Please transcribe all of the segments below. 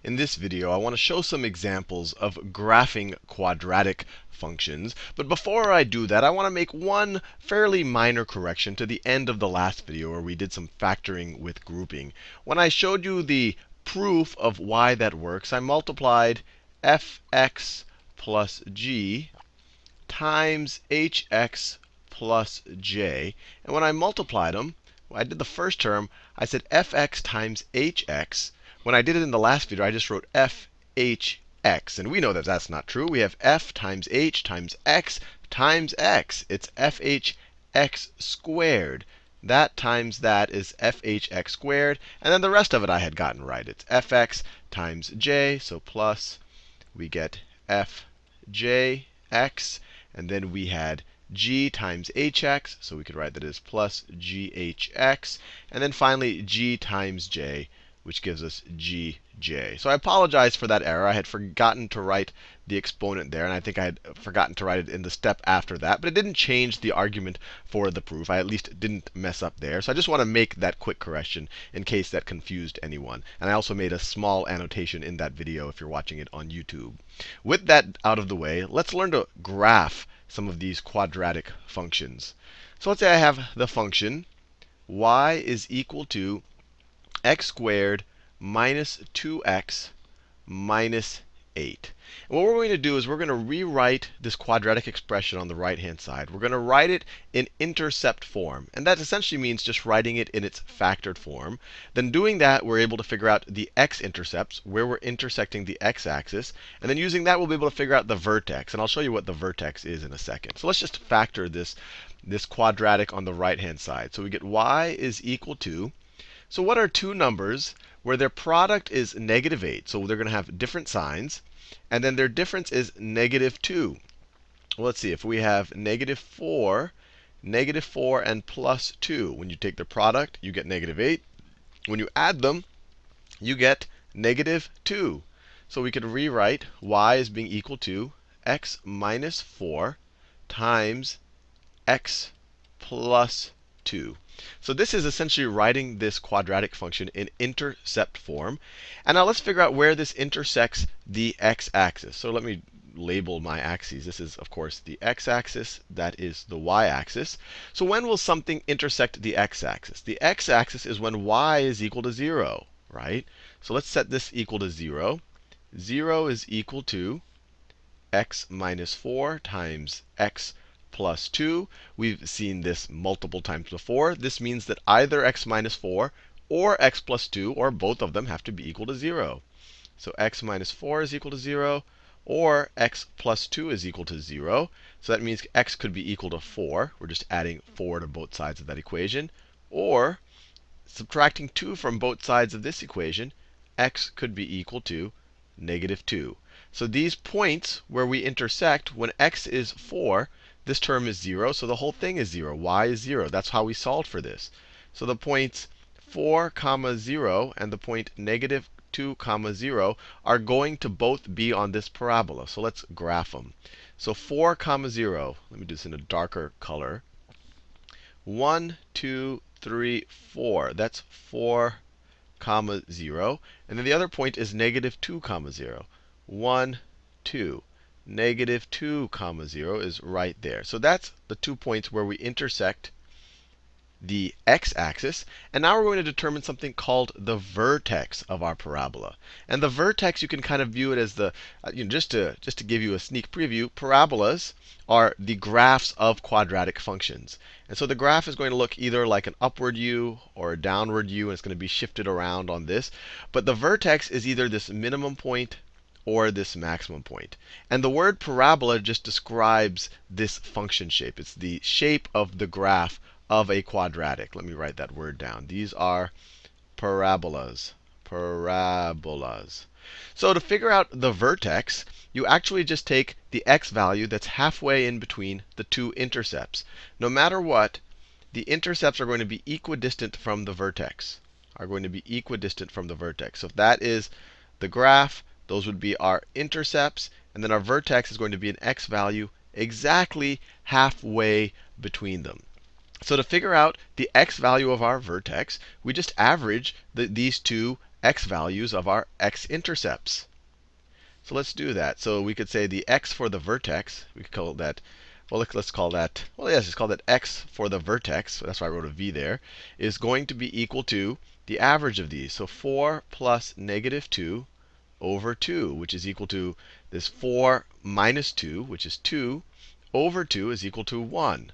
In this video, I want to show some examples of graphing quadratic functions. But before I do that, I want to make one fairly minor correction to the end of the last video where we did some factoring with grouping. When I showed you the proof of why that works, I multiplied fx plus g times hx plus j. And when I multiplied them, when I did the first term, I said fx times hx. When I did it in the last video, I just wrote fhx. And we know that that's not true. We have f times h times x times x. It's fhx squared. That times that is fhx squared. And then the rest of it I had gotten right. It's fx times j, so plus we get fjx. And then we had g times hx, so we could write that as plus ghx. And then finally, g times j, which gives us gj. So I apologize for that error. I had forgotten to write the exponent there, and I think I had forgotten to write it in the step after that. But it didn't change the argument for the proof. I at least didn't mess up there. So I just want to make that quick correction in case that confused anyone. And I also made a small annotation in that video if you're watching it on YouTube. With that out of the way, let's learn to graph some of these quadratic functions. So let's say I have the function y is equal to x squared minus 2x minus 8. And what we're going to do is we're going to rewrite this quadratic expression on the right-hand side. We're going to write it in intercept form. And that essentially means just writing it in its factored form. Then doing that, we're able to figure out the x-intercepts, where we're intersecting the x-axis. And then using that, we'll be able to figure out the vertex. And I'll show you what the vertex is in a second. So let's just factor this quadratic on the right-hand side. So we get y is equal to, so what are two numbers where their product is negative 8? So they're going to have different signs. And then their difference is negative 2. Well, let's see. If we have negative 4 and plus 2, when you take the product, you get negative 8. When you add them, you get negative 2. So we could rewrite y as being equal to x minus 4 times x plus 2. So this is essentially writing this quadratic function in intercept form. And now let's figure out where this intersects the x-axis. So let me label my axes. This is, of course, the x-axis. That is the y-axis. So when will something intersect the x-axis? The x-axis is when y is equal to 0, right? So let's set this equal to 0. 0 is equal to x minus 4 times x plus 2. We've seen this multiple times before. This means that either x minus 4 or x plus 2, or both of them, have to be equal to 0. So x minus 4 is equal to 0, or x plus 2 is equal to 0. So that means x could be equal to 4. We're just adding 4 to both sides of that equation. Or subtracting 2 from both sides of this equation, x could be equal to negative 2. So these points where we intersect, when x is 4, this term is 0, so the whole thing is 0. Y is 0. That's how we solved for this. So the points 4, 0 and the point negative 2, 0 are going to both be on this parabola. So let's graph them. So 4, 0. Let me do this in a darker color. 1, 2, 3, 4. That's 4, 0. And then the other point is negative 2, 0. 1, 2. Negative 2, 0 is right there. So that's the 2 points where we intersect the x-axis. And now we're going to determine something called the vertex of our parabola. And the vertex, you can kind of view it as the, just to give you a sneak preview, parabolas are the graphs of quadratic functions. And so the graph is going to look either like an upward U or a downward U, and it's going to be shifted around on this. But the vertex is either this minimum point or this maximum point. And the word parabola just describes this function shape. It's the shape of the graph of a quadratic. Let me write that word down. These are parabolas. Parabolas. So to figure out the vertex, you actually just take the x value that's halfway in between the two intercepts. No matter what, the intercepts are going to be equidistant from the vertex. So if that is the graph, those would be our intercepts. And then our vertex is going to be an x value exactly halfway between them. So to figure out the x value of our vertex, we just average these two x values of our x-intercepts. So let's do that. So we could say the x for the vertex, we could call that, well, let's call that, well, yes, let's call that x for the vertex. So that's why I wrote a v there, is going to be equal to the average of these. So 4 plus negative 2 over 2, which is equal to this 4 minus 2, which is 2, over 2 is equal to 1.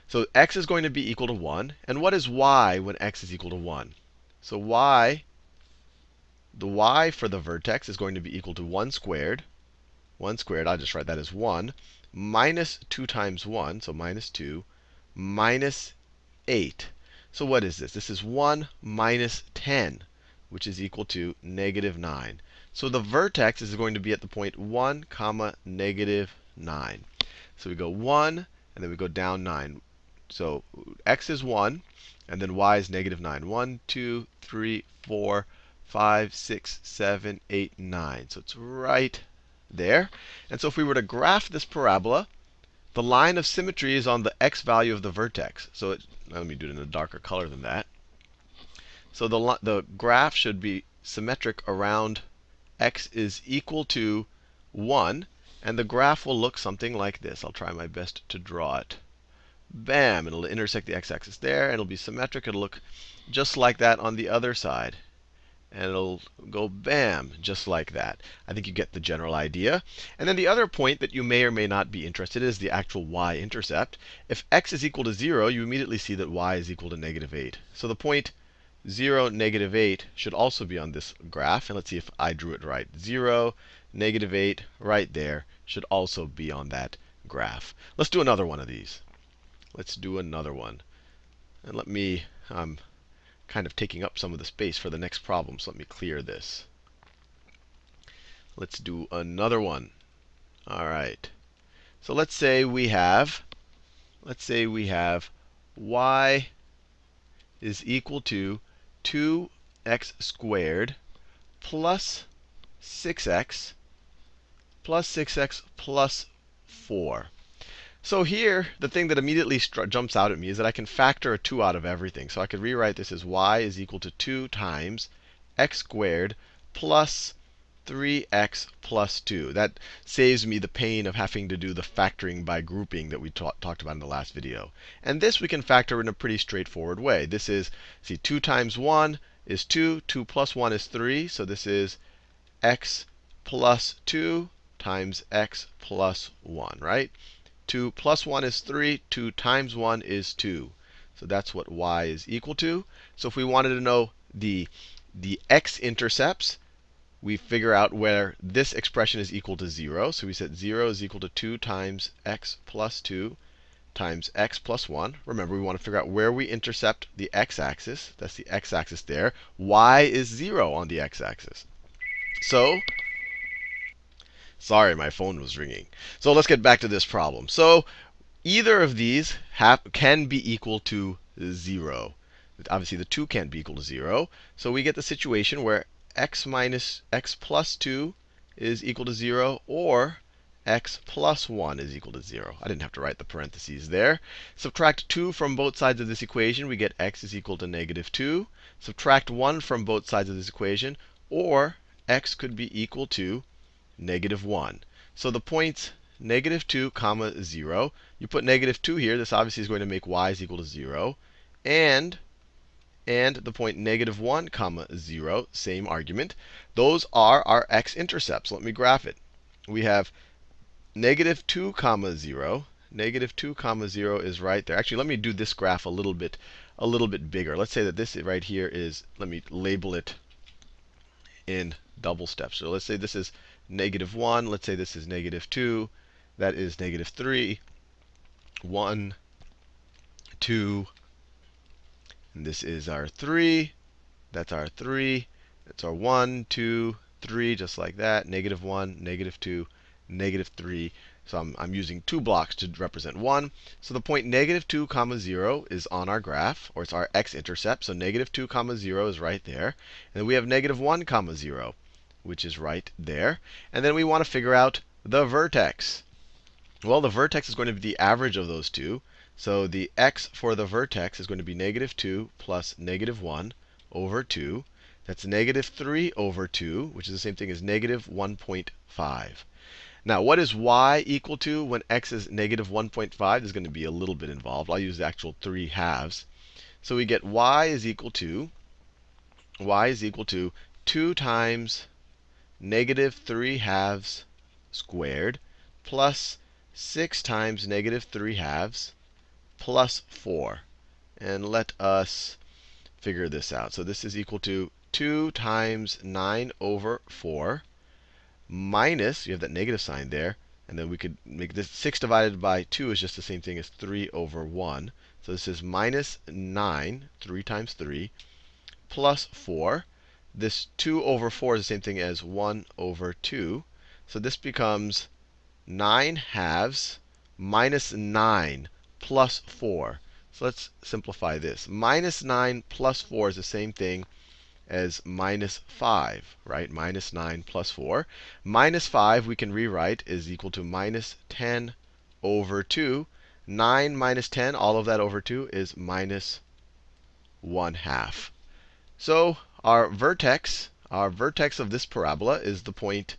So x is going to be equal to 1. And what is y when x is equal to 1? So the y for the vertex is going to be equal to 1 squared. 1 squared, I'll just write that as 1, minus 2 times 1, so minus 2, minus 8. So what is this? This is 1 minus 10, which is equal to negative 9. So the vertex is going to be at the point 1, comma, negative 9. So we go 1, and then we go down 9. So x is 1, and then y is negative 9. 1, 2, 3, 4, 5, 6, 7, 8, 9. So it's right there. And so if we were to graph this parabola, the line of symmetry is on the x value of the vertex. So let me do it in a darker color than that. So the graph should be symmetric around x is equal to 1. And the graph will look something like this. I'll try my best to draw it. Bam! It'll intersect the x-axis there. And it'll be symmetric. It'll look just like that on the other side. And it'll go bam, just like that. I think you get the general idea. And then the other point that you may or may not be interested in is the actual y-intercept. If x is equal to 0, you immediately see that y is equal to negative 8. So the point 0, negative 8 should also be on this graph. And let's see if I drew it right. 0, negative 8, right there, should also be on that graph. Let's do another one of these. Let's do another one. And let me kind of taking up some of the space for the next problem. So let me clear this. Let's do another one. All right. So let's say we have y is equal to 2x squared plus 6x plus 4. So here, the thing that immediately jumps out at me is that I can factor a 2 out of everything. So I could rewrite this as y is equal to 2 times x squared plus 3x plus 2. That saves me the pain of having to do the factoring by grouping that we talked about in the last video. And this we can factor in a pretty straightforward way. This is, see, 2 times 1 is 2. 2 plus 1 is 3. So this is x plus 2 times x plus 1, right? 2 plus 1 is 3. 2 times 1 is 2. So that's what y is equal to. So if we wanted to know the x-intercepts, we figure out where this expression is equal to 0. So we said 0 is equal to 2 times x plus 2 times x plus 1. Remember, we want to figure out where we intercept the x-axis. That's the x-axis there. Y is 0 on the x-axis. So sorry, my phone was ringing. So let's get back to this problem. So either of these can be equal to 0. Obviously, the 2 can't be equal to 0. So we get the situation where x minus x plus 2 is equal to 0, or x plus 1 is equal to 0. I didn't have to write the parentheses there. Subtract 2 from both sides of this equation, we get x is equal to negative 2. Subtract 1 from both sides of this equation, or x could be equal to negative 1. So the points negative 2, comma 0. You put negative 2 here. This obviously is going to make y is equal to 0. And the point negative 1, comma 0, same argument. Those are our x-intercepts. Let me graph it. We have negative 2, comma 0. Negative 2, comma 0 is right there. Actually, let me do this graph a little bit bigger. Let's say that this right here is, let me label it in double steps. So let's say this is negative 1. Let's say this is negative 2. That is negative 3. 1, 2. And this is our 3. That's our 3. That's our 1, 2, 3, just like that. Negative 1, negative 2, negative 3. So I'm using 2 blocks to represent 1. So the point negative 2, comma 0 is on our graph, or it's our x-intercept. So negative 2, comma 0 is right there. And then we have negative 1, comma 0, which is right there. And then we want to figure out the vertex. Well, the vertex is going to be the average of those two. So the x for the vertex is going to be negative 2 plus negative 1 over 2. That's negative 3 over 2, which is the same thing as negative 1.5. Now, what is y equal to when x is negative 1.5? There's going to be a little bit involved. I'll use the actual 3 halves. So we get y is equal to 2 times negative 3 halves squared plus 6 times negative 3 halves plus 4. And let us figure this out. So this is equal to 2 times 9 over 4 minus, you have that negative sign there, and then we could make this 6 divided by 2 is just the same thing as 3 over 1. So this is minus 9, 3 times 3, plus 4. This 2 over 4 is the same thing as 1 over 2. So this becomes 9 halves minus 9 plus 4. So let's simplify this. Minus 9 plus 4 is the same thing as minus 5, right? Minus 9 plus 4. Minus 5 we can rewrite is equal to minus 10 over 2. 9 minus 10, all of that over 2 is minus 1 half. So our vertex of this parabola is the point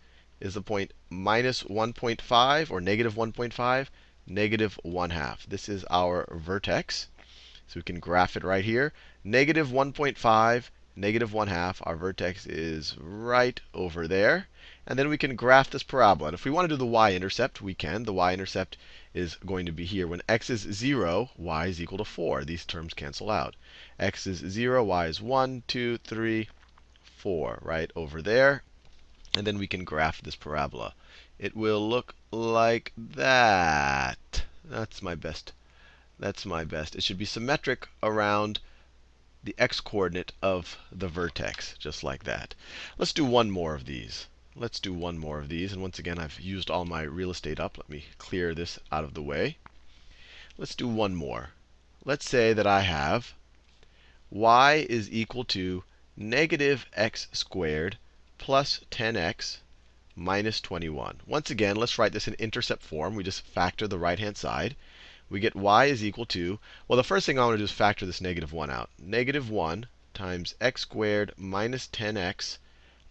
minus 1.5 or negative 1.5, negative 1 half. This is our vertex. So we can graph it right here. Negative 1.5, negative 1 half. Our vertex is right over there. And then we can graph this parabola. And if we want to do the y-intercept, we can. The y-intercept is going to be here. When x is 0, y is equal to 4. These terms cancel out. X is 0, y is 1, 2, 3, 4, right over there. And then we can graph this parabola. It will look like that. That's my best. It should be symmetric around the x-coordinate of the vertex, just like that. Let's do one more of these. And once again, I've used all my real estate up. Let me clear this out of the way. Let's do one more. Let's say that I have y is equal to negative x squared plus 10x minus 21. Once again, let's write this in intercept form. We just factor the right-hand side. We get y is equal to, well, the first thing I want to do is factor this negative 1 out. Negative 1 times x squared minus 10x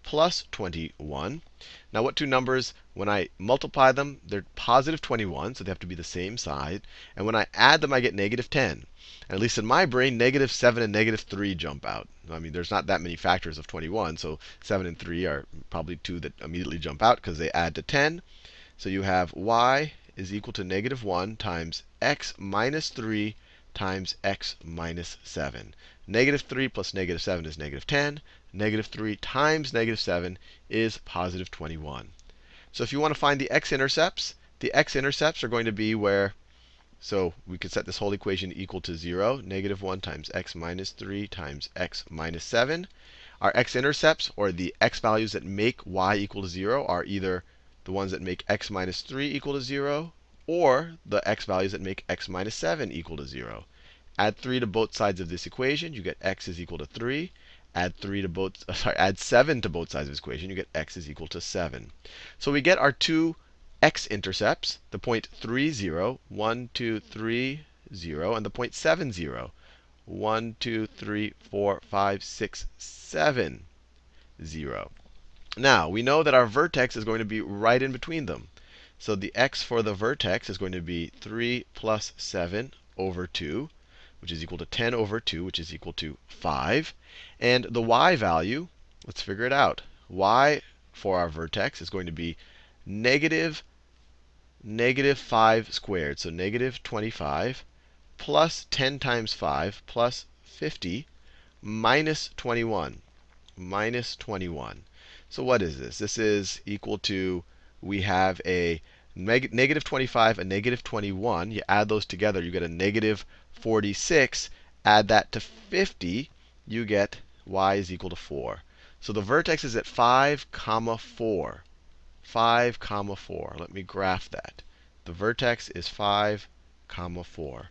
plus 21. Now, what two numbers, when I multiply them, they're positive 21, so they have to be the same side. And when I add them, I get negative 10. And at least in my brain, negative 7 and negative 3 jump out. I mean, there's not that many factors of 21, so 7 and 3 are probably two that immediately jump out because they add to 10. So you have y is equal to negative 1 times x minus 3 times x minus 7. Negative 3 plus negative 7 is negative 10. Negative 3 times negative 7 is positive 21. So if you want to find the x-intercepts are going to be where, so we could set this whole equation equal to 0. Negative 1 times x minus 3 times x minus 7. Our x-intercepts, or the x values that make y equal to 0, are either the ones that make x minus 3 equal to 0, or the x values that make x minus 7 equal to 0. Add 3 to both sides of this equation, you get x is equal to 3. Add 7 to both sides of this equation, you get x is equal to 7. So we get our two x-intercepts, the point 3, 0, 1, 2, 3, 0, and the point 7, 0, 1, 2, 3, 4, 5, 6, 7, 0. Now, we know that our vertex is going to be right in between them. So the x for the vertex is going to be 3 plus 7 over 2, which is equal to 10 over 2, which is equal to 5. And the y value, let's figure it out. Y for our vertex is going to be negative 5 squared, so negative 25, plus 10 times 5, plus 50, minus 21. Minus 21. So what is this? This is equal to, we have a negative 25, a negative 21. You add those together, you get a negative 46. Add that to 50, you get y is equal to 4. So the vertex is at 5, comma 4. 5, comma 4. Let me graph that. The vertex is 5, comma 4.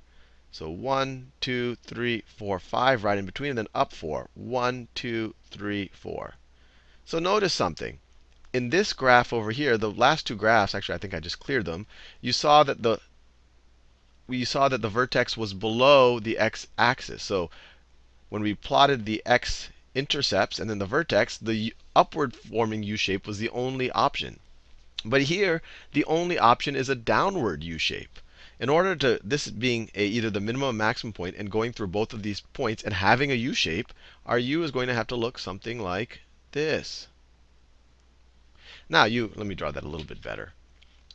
So 1, 2, 3, 4, 5 right in between, and then up 4. 1, 2, 3, 4. So notice something. In this graph over here, the last two graphs, actually I think I just cleared them, you saw that the vertex was below the x-axis. So when we plotted the x intercepts and then the vertex, the upward forming U shape was the only option. But here, the only option is a downward U shape. In order to, this being either the minimum or maximum point and going through both of these points and having a U shape, our U is going to have to look something like this. Now, let me draw that a little bit better.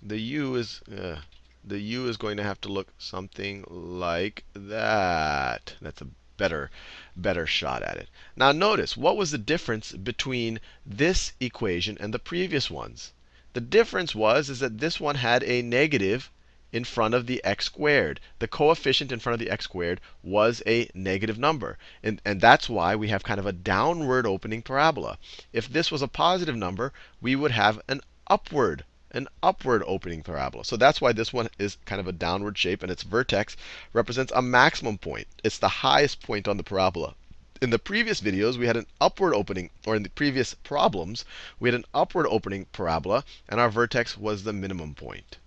The U is going to have to look something like that. That's a better shot at it. Now notice, what was the difference between this equation and the previous ones? The difference is that this one had a negative in front of the x squared. The coefficient in front of the x squared was a negative number. And that's why we have kind of a downward opening parabola. If this was a positive number, we would have an upward opening parabola. So that's why this one is kind of a downward shape, and its vertex represents a maximum point. It's the highest point on the parabola. In the previous videos, we had an upward opening, or in the previous problems, we had an upward opening parabola, and our vertex was the minimum point.